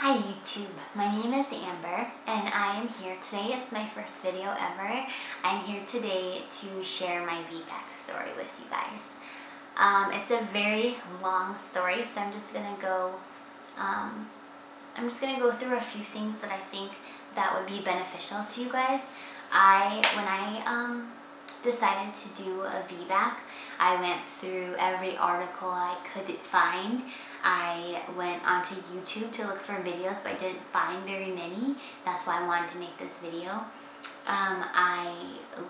Hi YouTube, my name is Amber and I am here today. It's my first video ever. I'm here today to share my Vbac story with you guys. It's a very long story, so I'm just gonna go through a few things that I think that would be beneficial to you guys. When I decided to do a Vbac, I went through every article I could find. I went onto YouTube to look for videos, but I didn't find very many. That's why I wanted to make this video. I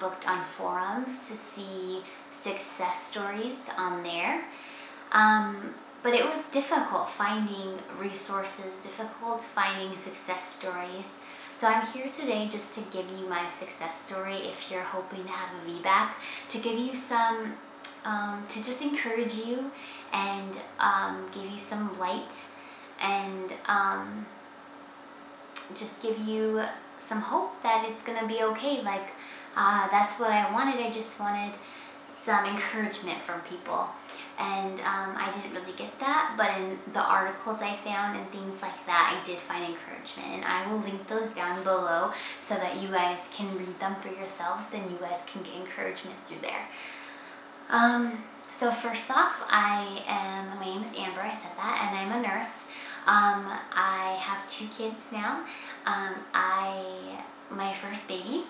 looked on forums to see success stories on there. But it was difficult finding resources, difficult finding success stories. So I'm here today just to give you my success story if you're hoping to have a Vbac, to give you some, to just encourage you and give you some light and just give you some hope that it's gonna be okay. That's what I wanted. I just wanted some encouragement from people, and I didn't really get that, but in the articles I found and things like that, I did find encouragement, and I will link those down below so that you guys can read them for yourselves and you guys can get encouragement through there. So first off, my name is Amber, I said that, and I'm a nurse. I have 2 kids now. My first baby,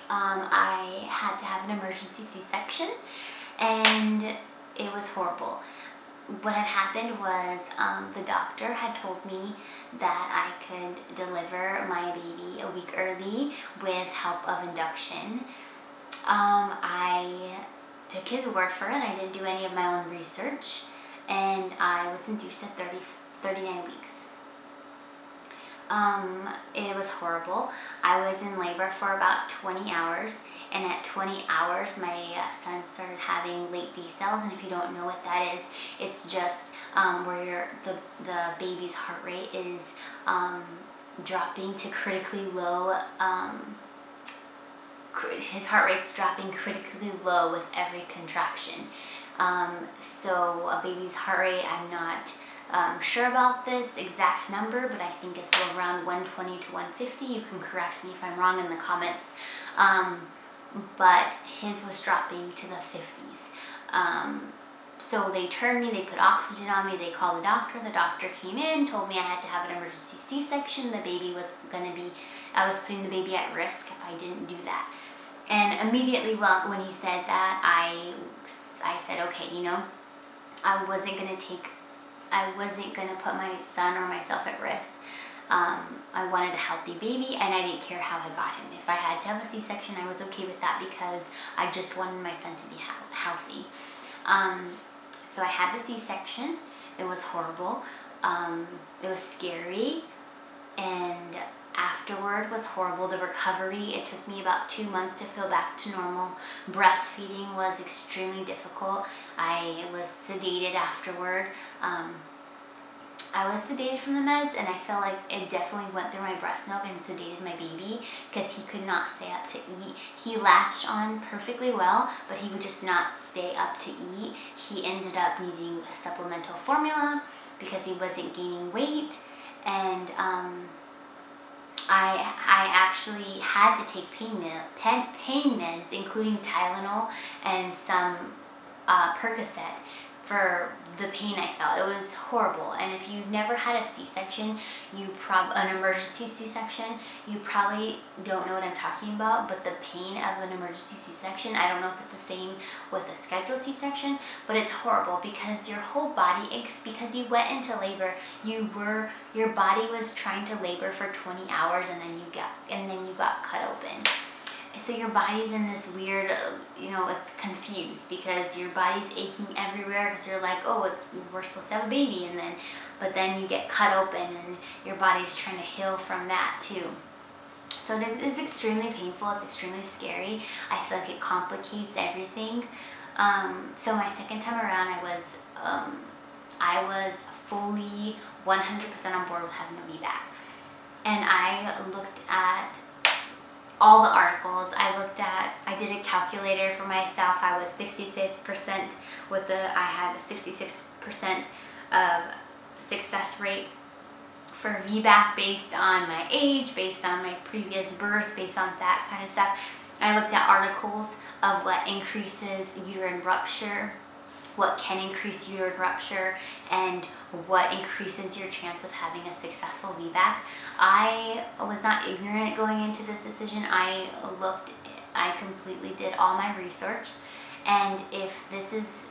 I had to have an emergency C-section, and it was horrible. What had happened was the doctor had told me that I could deliver my baby a week early with help of induction. I took his word for it. I didn't do any of my own research, and I was induced at 39 weeks. It was horrible. I was in labor for about 20 hours, and at 20 hours my son started having late decels, and if you don't know what that is, it's just where the baby's heart rate is dropping to critically low. His heart rate's dropping critically low with every contraction. So a baby's heart rate, I'm not sure about this exact number, but I think it's around 120 to 150. You can correct me if I'm wrong in the comments. But his was dropping to the 50s. So they turned me, they put oxygen on me, they called the doctor. The doctor came in, told me I had to have an emergency C-section. The baby was I was putting the baby at risk if I didn't do that. And immediately, when he said that, I said, okay, I wasn't gonna put my son or myself at risk. I wanted a healthy baby, and I didn't care how I got him. If I had to have a C-section, I was okay with that because I just wanted my son to be healthy. So I had the C-section. It was horrible. It was scary, and afterward was horrible. The recovery, it took me about 2 months to feel back to normal. Breastfeeding was extremely difficult. I was sedated afterward. I was sedated from the meds, and I felt like it definitely went through my breast milk and sedated my baby because he could not stay up to eat. He latched on perfectly well, but he would just not stay up to eat. He ended up needing a supplemental formula because he wasn't gaining weight, and I actually had to take pain meds, including Tylenol and some Percocet for the pain I felt. It was horrible. And if you've never had a C-section, an emergency C-section, you probably don't know what I'm talking about, but the pain of an emergency C-section, I don't know if it's the same with a scheduled C-section, but it's horrible because your whole body aches because you went into labor. Your body was trying to labor for 20 hours, and then you got cut open. So your body's in this weird, it's confused because your body's aching everywhere because you're like, oh, we're supposed to have a baby, but then you get cut open and your body's trying to heal from that too. So it is extremely painful. It's extremely scary. I feel like it complicates everything. So my second time around, I was fully 100% on board with having a Vbac, and I looked at all the articles. I did a calculator for myself. I was 66% I had a 66% of success rate for VBAC based on my age, based on my previous birth, based on that kind of stuff. I looked at articles of what increases uterine rupture, what can increase uterine rupture, and what increases your chance of having a successful VBAC. I was not ignorant going into this decision. I completely did all my research, and if this is,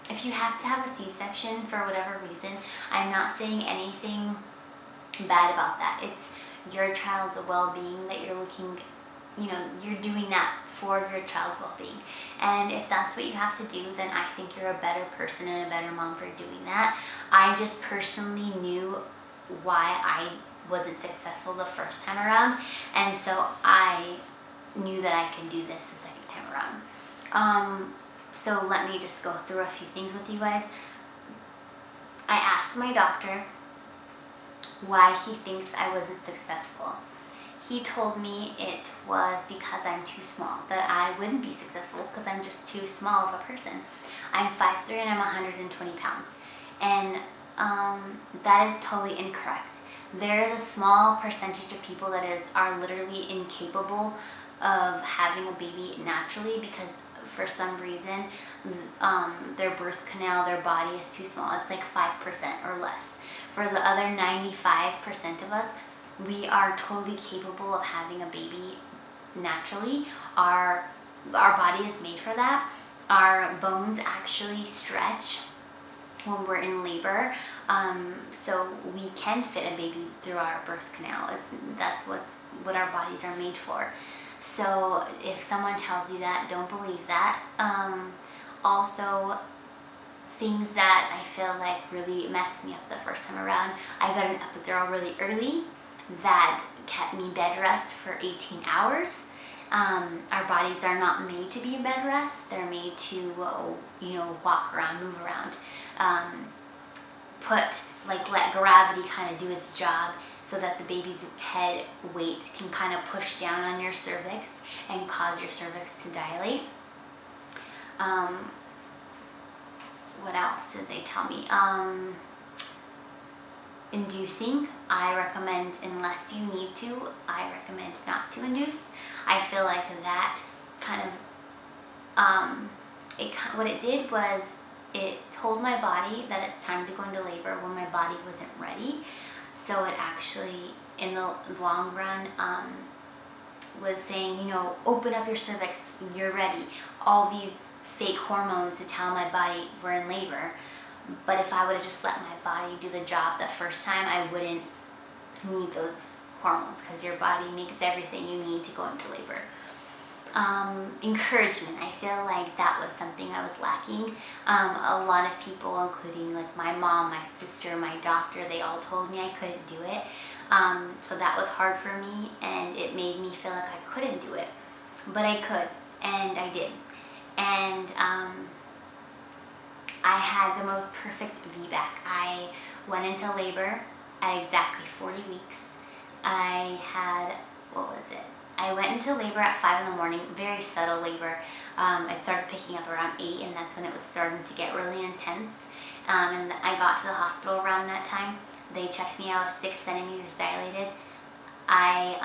if you have to have a C-section for whatever reason, I'm not saying anything bad about that. It's your child's well-being that you're looking, you're doing that for your child's well-being. And if that's what you have to do, then I think you're a better person and a better mom for doing that. I just personally knew why I wasn't successful the first time around, and so I knew that I can do this the second time around. So let me just go through a few things with you guys. I asked my doctor why he thinks I wasn't successful. He told me it was because I'm too small, that I wouldn't be successful because I'm just too small of a person. I'm 5'3" and I'm 120 pounds. And that is totally incorrect. There is a small percentage of people that are literally incapable of having a baby naturally because for some reason their birth canal, their body is too small. It's like 5% or less. For the other 95% of us, we are totally capable of having a baby naturally. Our body is made for that. Our bones actually stretch when we're in labor, so we can fit a baby through our birth canal. That's what our bodies are made for. So if someone tells you that, don't believe that. Also, things that I feel like really messed me up the first time around, I got an epidural really early that kept me bed rest for 18 hours. Our bodies are not made to be in bed rest. They're made to, walk around, move around, let gravity kind of do its job so that the baby's head weight can kind of push down on your cervix and cause your cervix to dilate. What else did they tell me? Inducing, I recommend, unless you need to, I recommend not to induce. I feel like that kind of, what it did was it told my body that it's time to go into labor when my body wasn't ready. So it actually, in the long run, was saying, open up your cervix, you're ready. All these fake hormones to tell my body we're in labor. But if I would have just let my body do the job the first time, I wouldn't need those hormones because your body makes everything you need to go into labor. Encouragement, I feel like that was something I was lacking. A lot of people, including like my mom, my sister, my doctor, they all told me I couldn't do it. So that was hard for me, and it made me feel like I couldn't do it. But I could, and I did. And I had the most perfect VBAC. I went into labor at exactly 40 weeks. I went into labor at 5 in the morning, very subtle labor. It started picking up around 8, and that's when it was starting to get really intense. And I got to the hospital around that time. They checked me, I was 6 centimeters dilated. I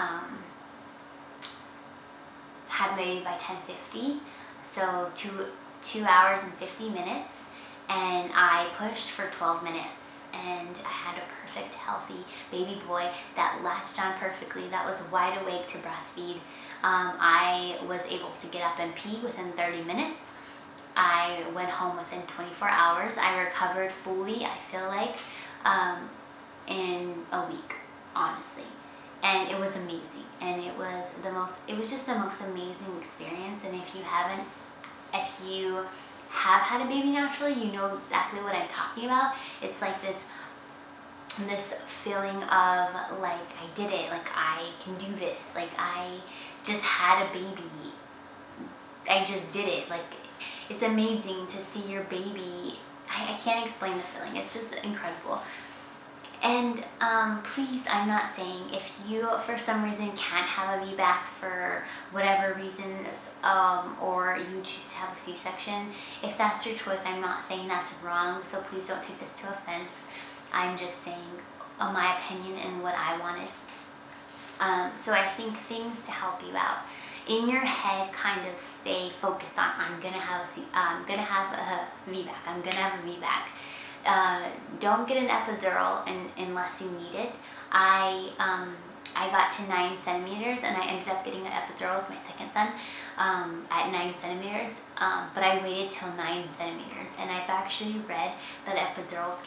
had my baby by 10:50, so 2 hours and 50 minutes, and I pushed for 12 minutes. And I had a perfect, healthy baby boy that latched on perfectly, that was wide awake to breastfeed. I was able to get up and pee within 30 minutes. I went home within 24 hours. I recovered fully, I feel like, in a week, honestly. And it was amazing. And it was just the most amazing experience. And if you have had a baby naturally, you know exactly what I'm talking about. It's like this feeling of like, I did it, like I can do this, like I just had a baby, I just did it. Like, it's amazing to see your baby. I can't explain the feeling, it's just incredible. And please, I'm not saying if you for some reason can't have a VBAC for whatever reasons, or you choose to have a C-section, if that's your choice, I'm not saying that's wrong, so please don't take this to offense. I'm just saying my opinion and what I wanted. So I think things to help you out. In your head, kind of stay focused on, I'm gonna have a VBAC, I'm gonna have a VBAC. Don't get an epidural unless you need it. I got to 9 centimeters and I ended up getting an epidural with my second son at 9 centimeters, but I waited till 9 centimeters, and I've actually read that epidurals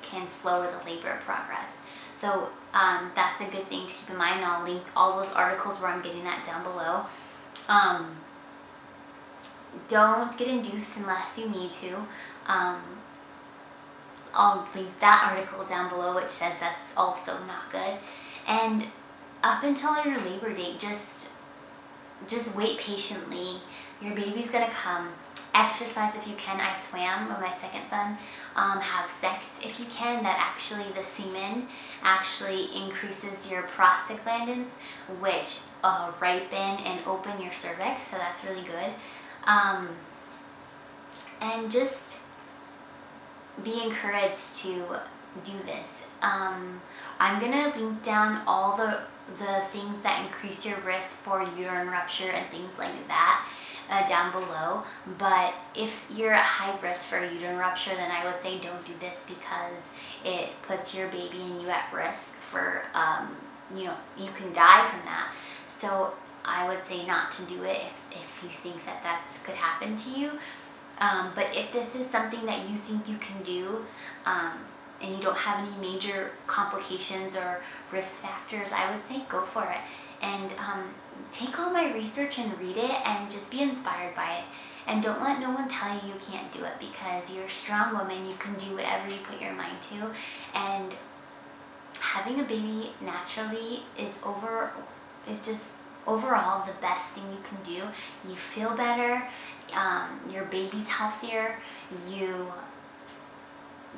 can slower the labor progress. So that's a good thing to keep in mind. I'll link all those articles where I'm getting that down below. Don't get induced unless you need to. I'll link that article down below, which says that's also not good. And up until your labor date, just wait patiently. Your baby's gonna come. Exercise if you can. I swam with my second son. Have sex if you can. That actually, the semen actually increases your prostaglandins, which ripen and open your cervix, so that's really good. And just be encouraged to do this. I'm gonna link down all the things that increase your risk for uterine rupture and things like that down below. But if you're at high risk for a uterine rupture, then I would say don't do this, because it puts your baby and you at risk for, you can die from that. So I would say not to do it if you think that could happen to you. But if this is something that you think you can do, and you don't have any major complications or risk factors, I would say go for it. And take all my research and read it and just be inspired by it. And don't let no one tell you you can't do it, because you're a strong woman. You can do whatever you put your mind to. And having a baby naturally is just overall the best thing you can do. You feel better. Your baby's healthier. You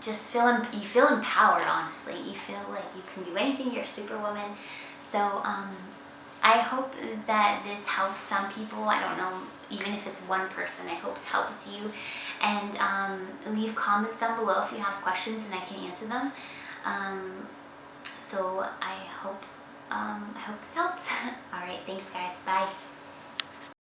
just feel empowered, honestly. You feel like you can do anything. You're a superwoman. So I hope that this helps some people. I don't know, even if it's one person, I hope it helps you. And leave comments down below if you have questions and I can answer them. So I hope this helps. All right, thanks guys, bye.